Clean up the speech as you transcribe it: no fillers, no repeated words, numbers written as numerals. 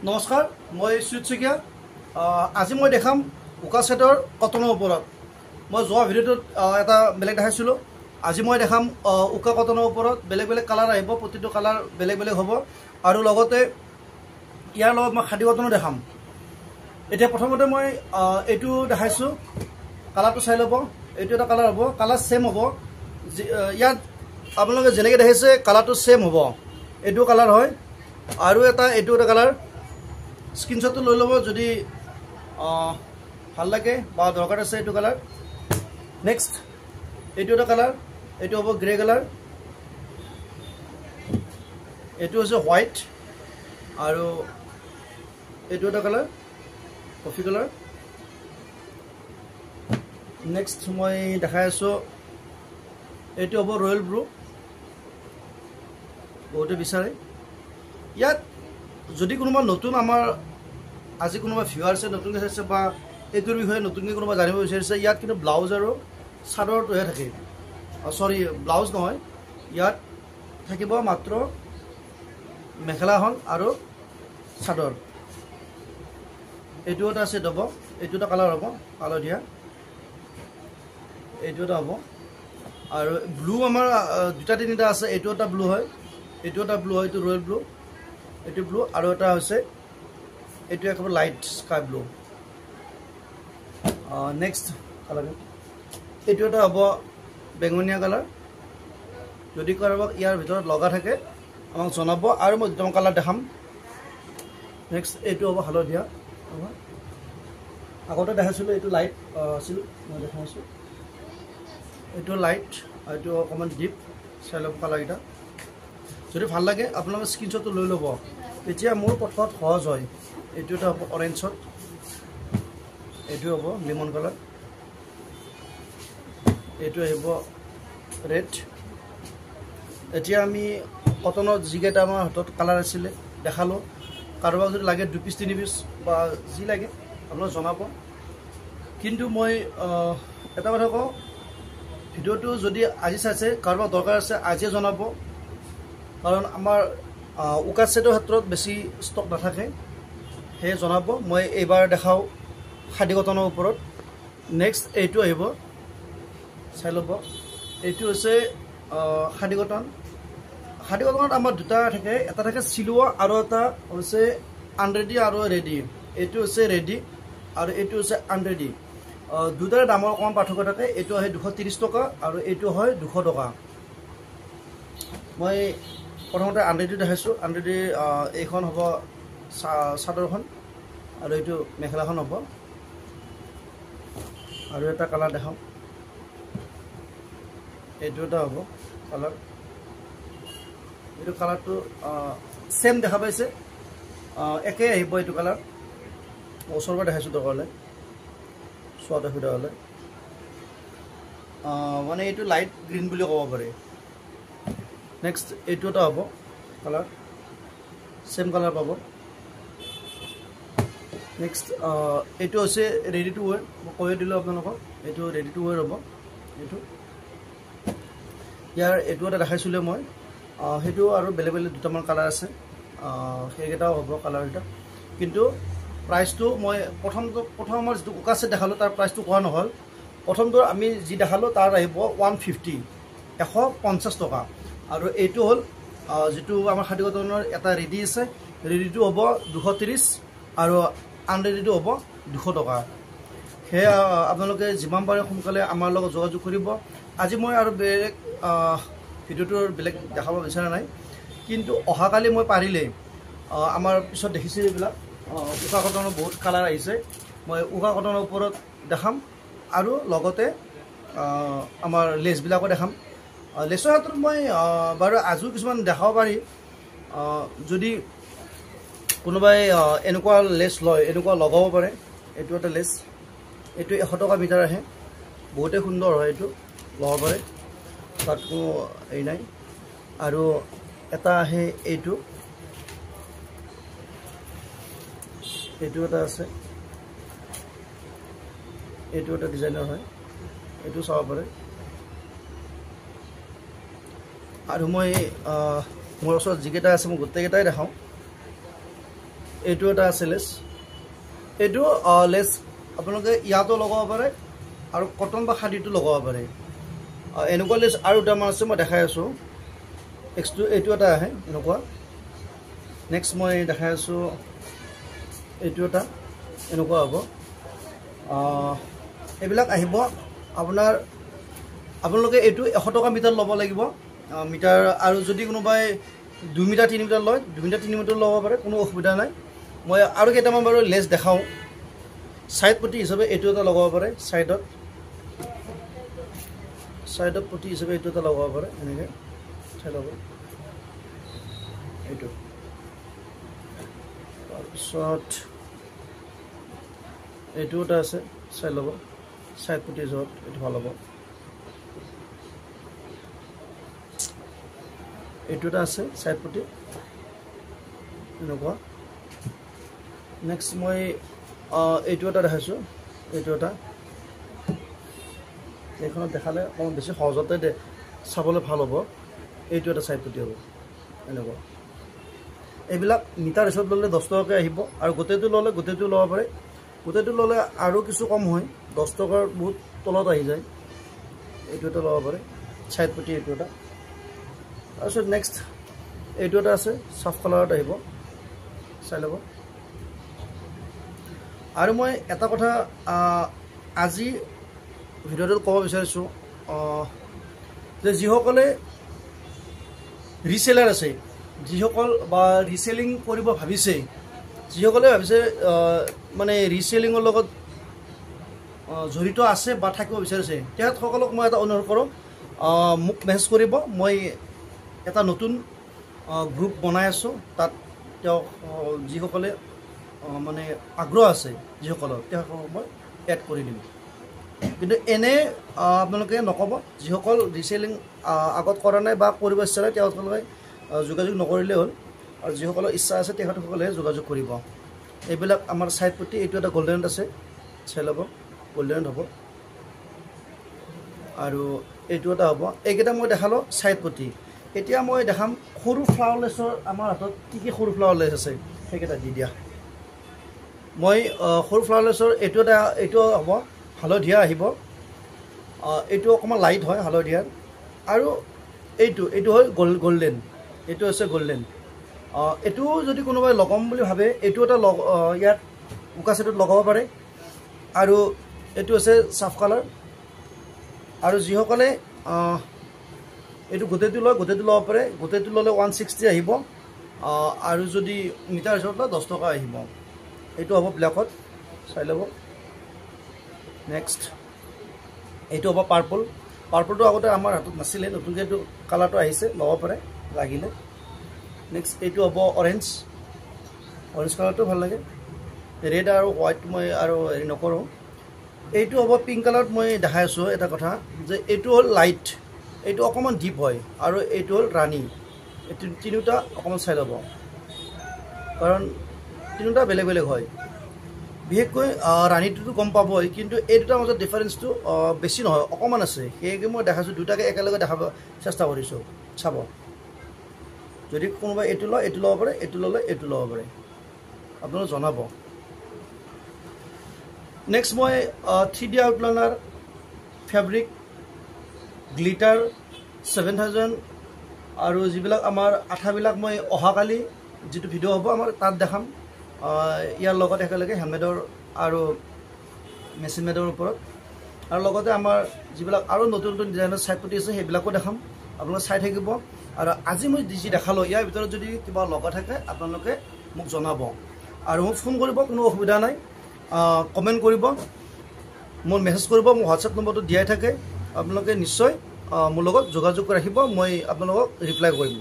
নমস্কাৰ মই সুজিত শইকীয়া আজি মই দেখাম উকা সেটৰ কটনৰ ওপৰত মই যোৱা ভিডিঅ'টোত এটা বেলেগ দেখাইছিলোঁ আজি মই দেখাম উকা কটনৰ ওপৰত বেলেগ বেলেগ কালাৰ আহিব প্ৰতিটো কালাৰ বেলেগ বেলেগ হ'ব আৰু লগতে ইয়াৰ লগত মই খাদী কটনো দেখাম এতিয়া প্ৰথমতে মই এইটো দেখাইছোঁ কালাৰটো চাই ল'ব এইটো এটা কালাৰ হ'ব কালাৰ সেম হ'ব ইয়াত আপোনালোকে যেনেকৈ দেখাইছে কালাৰটো সেম হ'ব এইটো কালাৰ হয় আৰু এটা এইটো এটা কালাৰ স্ক্ৰীনশ্বটটো লৈ ল'ব যদি ভাল লাগে বা দৰকাৰ আছে এইটো কালাৰ নেক্সট এইটো এটা কালাৰ এইটো হ'ব গ্ৰে কালাৰ এইটো হৈছে হোৱাইট আৰু এইটো এটা কালাৰ কফি কালাৰ নেক্সট মই দেখাই আছোঁ এইটো হ'ব ৰয়েল ব্লু বহুতে বিচাৰে ইয়াত যদি কোনোবা নতুন আমাৰ আজি কোনোবা ভিউৱাৰ্ছে নতুনকৈ চাইছে বা এইটোৰ বিষয়ে নতুনকৈ কোনোবা জানিব বিচাৰিছে ইয়াত কিন্তু ব্লাউজ আৰু চাদৰটোহে থাকে চৰি ব্লাউজ নহয় ইয়াত থাকিব মাত্ৰ মেখেলাখন আৰু চাদৰ এইটো এটা আছে হ'ব এইটো এটা কালাৰ হ'ব হালধীয়া এইটো এটা হ'ব আৰু ব্লু আমাৰ দুটা তিনিটা আছে এইটো এটা ব্লু হয় এইটো এটা ব্লু হয় এইটো ৰয়েল ব্লু এইটো ব্লু আৰু এটা হৈছে এইটো একেবাৰে light sky blue next colour এইটো এটা হ'ব বেঙুনীয়া কালাৰ যদি কাৰোবাক ইয়াৰ ভিতৰত লগা থাকে আমাক জনাব আৰু মই দুটামান কালাৰ দেখাম নেক্সট এইটো হ'ব হালধীয়া আগতে দেখাইছিলোঁ এইটো লাইট আছিল মই দেখাইছোঁ এইটো লাইট আৰু এইটো অকণমান ডিপ চাই ল'ব কালাৰকেইটা যদি ভাল লাগে আপোনালোকে স্ক্ৰীনশ্বটটো লৈ ল'ব তেতিয়া মোৰ পথত সহজ হয় এইটো এটা হ'ব অৰেঞ্জত এইটো হ'ব লেমন কালাৰ এইটো আহিব ৰেড এতিয়া আমি কটনত যিকেইটা আমাৰ হাতত কালাৰ আছিলে দেখালোঁ কাৰোবাক যদি লাগে 2 পিচ 3 পিচ বা যি লাগে আপোনালোকে জনাব কিন্তু মই এটা কথা কওঁ ভিডিঅ'টো যদি আজি চাইছে কাৰোবাক দৰকাৰ আছে আজিয়ে জনাব কাৰণ আমাৰ উকা সেটৰ ক্ষেত্ৰত বেছি ষ্টক নাথাকে সেয়ে জনাব মই এইবাৰ দেখাওঁ খাদী কটনৰ ওপৰত নেক্সট এইটো আহিব চাই ল'ব এইটো হৈছে খাদী কটন খাদী কটনত আমাৰ দুটা থাকে এটা থাকে চিলোৱা আৰু এটা হৈছে আনৰেডি আৰু ৰেডি এইটো হৈছে ৰেডি আৰু এইটো হৈছে আনৰেডি দুটাৰ দামৰ অকণমান পাৰ্থক্য থাকে এইটো হয় 230 টকা আৰু এইটো হয় 200 টকা মই প্ৰথমতে আনৰেডি দেখাইছোঁ আনৰেডি এইখন হ'ব চাদৰখন আৰু এইটো মেখেলাখন হ'ব আৰু এটা কালাৰ দেখাওঁ এইটো এটা হ'ব কালাৰ এইটো কালাৰটো ছেম দেখা পাইছে একেই আহিব এইটো কালাৰ ওচৰৰ পৰা দেখাইছোঁ দৰকাৰ হ'লে চোৱাত অসুবিধা হ'লে মানে এইটো লাইট গ্ৰীণ বুলি ক'ব পাৰি নেক্সট এইটো এটা হ'ব কালাৰ ছেম কালাৰ পাব নেক্সট এইটো হৈছে ৰেডি টু ৱেৰ মই কৈ দিলোঁ আপোনালোকক এইটো ৰেডি টু ৱেৰ হ'ব এইটো ইয়াৰ এইটো এটা দেখাইছিলোঁ মই সেইটো আৰু বেলেগ বেলেগ দুটামান কালাৰ আছে সেইকেইটাও হ'ব কালাৰকেইটা কিন্তু প্ৰাইচটো মই প্ৰথম আমাৰ যিটো উকা সেট দেখালোঁ তাৰ প্ৰাইচটো কোৱা নহ'ল প্ৰথমটো আমি যি দেখালোঁ তাৰ আহিব 150 টকা আৰু এইটো হ'ল যিটো আমাৰ খাদী কটনৰ এটা ৰেডি আছে ৰেডিটো হ'ব 230 আৰু আনৰেডিটো হ'ব 200 টকা সেয়া আপোনালোকে যিমান পাৰে সোনকালে আমাৰ লগত যোগাযোগ কৰিব আজি মই আৰু বেলেগ ভিডিঅ'টোৰ বেলেগ দেখাব বিচৰা নাই কিন্তু অহাকালি মই পাৰিলে আমাৰ পিছত দেখিছোঁ এইবিলাক উকা কটনৰ বহুত কালাৰ আহিছে মই উকা কটনৰ ওপৰত দেখাম আৰু লগতে আমাৰ লেছবিলাকো দেখাম লেছৰ ক্ষেত্ৰত মই বাৰু আজিও কিছুমান দেখাব পাৰি যদি কোনোবাই এনেকুৱা লেছ লয় এনেকুৱা লগাব পাৰে এইটো এটা লেছ এইটো 100 টকা মিটাৰ আহে বহুতেই সুন্দৰ হয় এইটো লগাব পাৰে তাত কোনো হেৰি নাই আৰু এটা আহে এইটো এটা আছে এইটো এটা ডিজাইনৰ হয় এইটো চাব পাৰে আৰু মই মোৰ ওচৰত যিকেইটা আছে মই গোটেইকেইটাই দেখাওঁ এইটো এটা আছে লেছ এইটো লেছ আপোনালোকে ইয়াতো লগাব পাৰে আৰু কটন বা খাদীটো লগাব পাৰে এনেকুৱা লেছ আৰু দুটামান আছে মই দেখাই আছোঁ নেক্সটটো এইটো এটা আহে এনেকুৱা নেক্সট মই দেখাই আছোঁ এইটো এটা এনেকুৱা হ'ব এইবিলাক আহিব আপোনালোকে এইটো 100 টকা মিটাৰ ল'ব লাগিব মিটাৰ আৰু যদি কোনোবাই 2 মিটাৰ 3 মিটাৰ লয় 2 মিটাৰ 3 মিটাৰ ল'ব পাৰে কোনো অসুবিধা নাই মই আৰু কেইটামান বাৰু লেছ দেখাওঁ সাইড পটি হিচাপে এইটো এটা লগাব পাৰে সাইডত পটি হিচাপে এইটো এটা লগাব পাৰে এনেকৈ চাই ল'ব এইটো তাৰপিছত এইটো এটা আছে চাই ল'ব সাইড পটি হিচাপত এইটো ভাল হ'ব এইটো এটা আছে সাইড পটি এনেকুৱা নেক্সট মই এইটো এটা দেখাইছোঁ এইটো এটা এইখনত দেখালে অকণমান বেছি সহজতে চাবলৈ ভাল হ'ব এইটো এটা সাইড পটি হ'ব এনেকুৱা এইবিলাক মিটাৰ হিচাপত ল'লে 10 টকাকৈ আহিব আৰু গোটেইটো ল'লে গোটেইটো ল'ব পাৰে গোটেইটো ল'লে আৰু কিছু কম হয় 10 টকাৰ বহুত তলত আহি যায় এইটো এটা ল'ব পাৰে সাইড পটি এইটো এটা তাৰপিছত নেক্সট এইটো এটা আছে চফ কালাৰত আহিব চাই ল'ব আৰু মই এটা কথা আজি ভিডিঅ'টোত ক'ব বিচাৰিছোঁ যে যিসকলে ৰিচেলাৰ আছে যিসকল বা ৰিচেলিং কৰিব ভাবিছে যিসকলে ভাবিছে মানে ৰিচেলিঙৰ লগত জড়িত আছে বা থাকিব বিচাৰিছে তেখেতসকলক মই এটা অনুৰোধ কৰোঁ মোক মেছেজ কৰিব মই এটা নতুন গ্ৰুপ বনাই আছোঁ তাত তেওঁক যিসকলে মানে আগ্ৰহ আছে যিসকলৰ তেওঁলোকক মই এড কৰি দিম কিন্তু এনে আপোনালোকে নক'ব যিসকল ৰিচেলিং আগত কৰা নাই বা কৰিব ইচ্ছা নাই তেওঁলোকে যোগাযোগ নকৰিলে হ'ল আৰু যিসকলৰ ইচ্ছা আছে তেখেতসকলে যোগাযোগ কৰিব এইবিলাক আমাৰ সাইড পটি এইটো এটা গোল্ডেনত আছে চাই ল'ব গোল্ডেনত হ'ব আৰু এইটো এটা হ'ব এইকেইটা মই দেখালোঁ সাইড পটি এতিয়া মই দেখাম সৰু ফ্লাৱাৰ লেছৰ আমাৰ হাতত কি কি সৰু ফ্লাৱাৰ লেছ আছে সেইকেইটা দি দিয়া মই সৰু ফ্লাৱাৰ লেছৰ এইটো হ'ব হালধীয়া আহিব এইটো অকণমান লাইট হয় হালধীয়াৰ আৰু এইটো হয় গোল্ডেন এইটো আছে গোল্ডেন এইটো যদি কোনোবাই লগাম বুলি ভাবে এইটো এটা ইয়াত উকা ছেটত লগাব পাৰে আৰু এইটো আছে চাফ কালাৰ আৰু যিসকলে এইটো গোটেইটো লয় গোটেইটো ল'ব পাৰে গোটেইটো ল'লে 160 আহিব আৰু যদি মিটাৰ হিচাপত লয় 10 টকা আহিব এইটো হ'ব ব্লেকত চাই ল'ব নেক্সট এইটো হ'ব পাৰ্পলটো আগতে আমাৰ হাতত নাছিলে নতুনকৈ এইটো কালাৰটো আহিছে ল'ব পাৰে লাগিলে নেক্সট এইটো হ'ব অৰেঞ্জ কালাৰটো ভাল লাগে ৰেড আৰু হোৱাইট মই আৰু হেৰি নকৰোঁ এইটো হ'ব পিংক কালাৰত মই দেখাই আছোঁ এটা কথা যে এইটো হ'ল লাইট এইটো অকণমান ডিপ হয় আৰু এইটো হ'ল ৰাণী এইটো তিনিটা অকণমান চাই ল'ব কাৰণ তিনিটা বেলেগ বেলেগ হয় বিশেষকৈ ৰাণীটোতো গম পাবই কিন্তু এই দুটাৰ মাজত ডিফাৰেঞ্চটো বেছি নহয় অকণমান আছে সেয়েহে মই দেখাইছোঁ দুটাকে একেলগে দেখাব চেষ্টা কৰিছোঁ চাব যদি কোনোবাই এইটো লয় এইটো ল'ব পাৰে এইটো ল'লে এইটো ল'ব পাৰে আপোনালোকে জনাব নেক্সট মই 3D আউটলাইনাৰ ফেব্ৰিক গ্লিটাৰ 7000 আৰু যিবিলাক আমাৰ আঠাবিলাক মই অহাকালি যিটো ভিডিঅ' হ'ব আমাৰ তাত দেখাম ইয়াৰ লগত একেলগে হেণ্ডমেডৰ আৰু মেচিন মেডৰ ওপৰত আৰু লগতে আমাৰ যিবিলাক আৰু নতুন নতুন ডিজাইনৰ সাইড পটি আছে সেইবিলাকো দেখাম আপোনালোকে চাই থাকিব আৰু আজি মই যি দেখালোঁ ইয়াৰ ভিতৰত যদি কিবা লগা থাকে আপোনালোকে মোক জনাব আৰু মোক ফোন কৰিব কোনো অসুবিধা নাই কমেণ্ট কৰিব মোৰ মেছেজ কৰিব মোৰ হোৱাটছএপ নম্বৰটো দিয়াই থাকে আপোনালোকে নিশ্চয় মোৰ লগত যোগাযোগ ৰাখিব মই আপোনালোকক ৰিপ্লাই কৰিম